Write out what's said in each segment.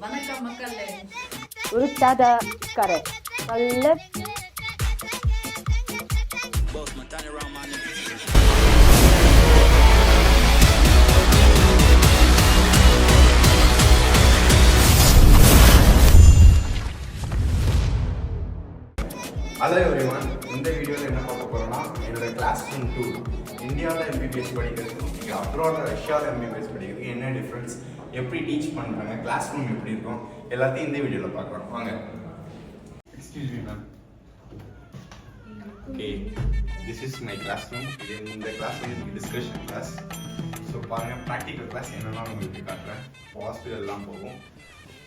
வணக்கம் மக்களே. ஒரு தடை கரை நல்ல Hello everyone, இந்த வீடியோவில் என்ன பார்க்க போகிறோம்னா என்னோட கிளாஸ் ரூம் டூர். இந்தியாவில் MBBS படிக்கிறதுக்கும் இங்கே அப்ராட் ரஷ்யாவில் MBBS படிக்கிறதுக்கு என்ன டிஃப்ரென்ஸ், எப்படி டீச் பண்ணுறாங்க, கிளாஸ் ரூம் எப்படி இருக்கும், எல்லாத்தையும் இந்த வீடியோவில் பார்க்குறோம். வாங்க. Excuse me ma'am. Okay, this is my class room. இந்த கிளாஸ் வந்து டிஸ்கஷன் கிளாஸ். ஸோ பாருங்கள், ப்ராக்டிக்கல் கிளாஸ் என்னென்னா உங்களுக்கு காட்டுறேன். ஹாஸ்பிட்டல் எல்லாம் போகும்.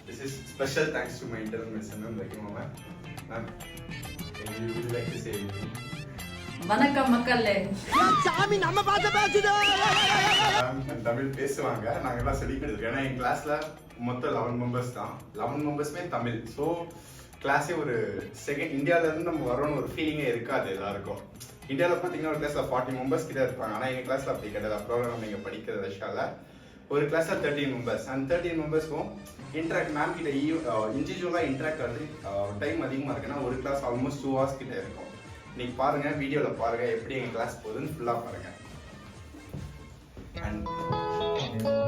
This is special thanks to my internal medicine ma'am. வைக்கணும் ma'am. Ma'am, you would like to say anything? வணக்கம் மக்களே. சாமி நம்ம பார்த்து பேசுதே. தமிழ் பேசுவாங்க. நாங்க எல்லாம் சொல்லிட்டு இருக்கோம். ஏன்னா என் கிளாஸ்ல மொத்தம் 11 மெம்பர்ஸ் தான். 11 மெம்பர்ஸ்மே தமிழ். ஸோ கிளாஸே ஒரு செகண்ட் இந்தியாவில இருந்து நம்ம வரோன்னு ஒரு ஃபீலிங்கே இருக்காது எல்லாருக்கும். இந்தியாவில் பார்த்தீங்கன்னா ஒரு கிளாஸ்ல 40 மெம்பர்ஸ் கிட்ட இருப்பாங்க. ஆனால் எங்கள் கிளாஸ்ல அப்படி கிடையாது. அப்புறம் நம்ம இங்கே படிக்கிற ரஷ்யாவில் ஒரு கிளாஸ்ல 13 மெம்பர்ஸ். அந்த 13 மெம்பர்ஸ்க்கும் இன்ட்ராக்ட் மேம் கிட்ட இண்டிவிஜுவலாக இன்ட்ராக்ட் ஆகுது டைம் அதிகமாக இருக்குன்னா ஒரு கிளாஸ் ஆல்மோஸ்ட் 2 hours கிட்ட இருக்கும். இன்னைக்கு பாருங்க, வீடியோவில் பாருங்க எப்படி எங்கள் கிளாஸ் போகுதுன்னு ஃபுல்லாக பாருங்க. And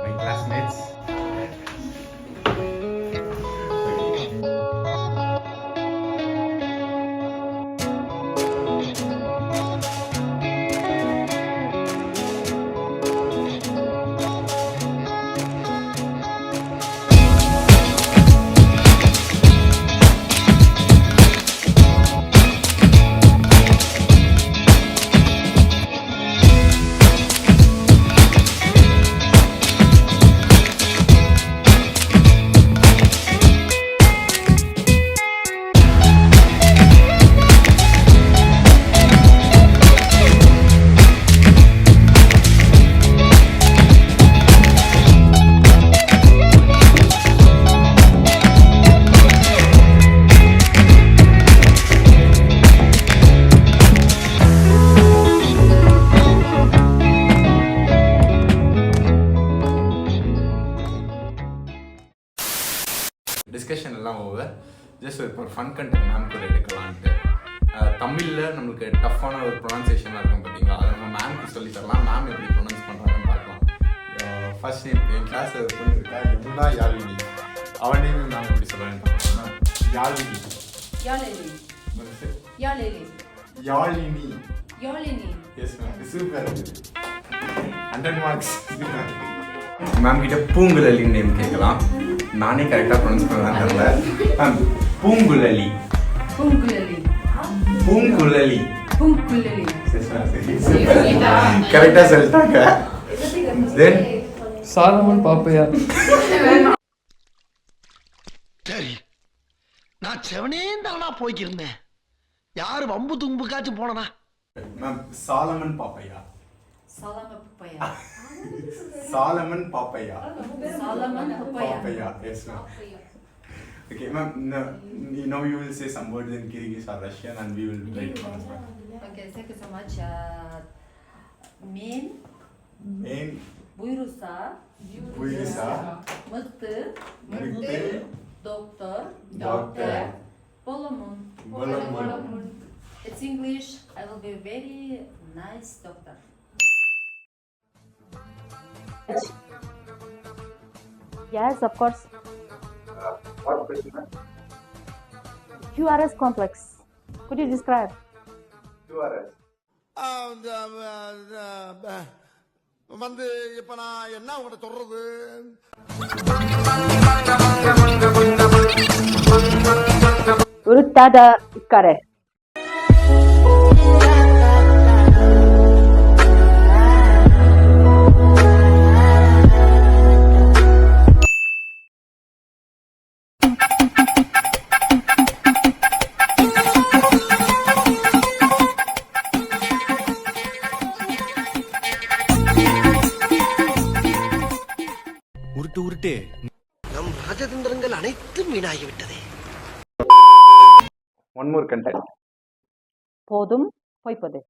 my classmates. டிஸ்கஷன் எல்லாம் ஓவர். ஜஸ்ட் ஒரு ஃபன் கண்டென்ட் மேம் கூட எடுக்கலான்ட்டு. தமிழில் நம்மளுக்கு டஃப்பான ஒரு ப்ரொனன்சியேஷனாக இருக்கும் பார்த்தீங்களா, அதை நம்ம மேம்க்கு சொல்லி தரலாம். மேம் எப்படி ப்ரொனன்ஸ் பண்ணுறாங்கன்னு பார்க்கலாம். ஃபர்ஸ்ட் நேம் என் கிளாஸில் ஒரு பொண்ணு இருக்கா, யமுனா யாழினி. அவன் நேம் மேம் எப்படி சொல்கிறேன்னு பார்க்கலாம். Yazhini. Yazhini. Yazhini. Yazhini. Yes ma'am, super. 100 marks. Ma'am கிட்ட பூங்குழலி நேம் கேட்கலாம். நானே கரெக்டாக ப்ரொனவுன்ஸ் பண்ணலாம் தெரியல. மேம், பூங்குழலி. பூங்குழலி. பூங்குழலி. பூங்குழலி. கரெக்டாக சொல்லிட்டாங்க. தென் சாலமன் பாப்பையா. சரி, நான் செவனேந்தானா போய்க்கிருந்தேன். யாரு வம்பு தும்புக்காச்சும் போனனா? Ma'am, Solomon Pappaiah. Solomon papaya. Solomon Pappaiah. Solomon papaya. Papaya, yes ma'am. Okay ma'am, now you will say some words in Kyrgyz or Russian and we will try to translate. Okay, thank you so much. Men buyursa mıttı doctor bolomun. It's English. I will be very nice doctor. yes of course What question? QRS complex could you describe QRS. வந்து இப்ப நான் என்ன உங்கள்கிட்ட சொல்றது? ஒரு தடை கரை உருட்டு நம் ராஜதந்திரங்கள் அனைத்தும் வீணாகிவிட்டதே. One more content. போதும் பொய்ப்பது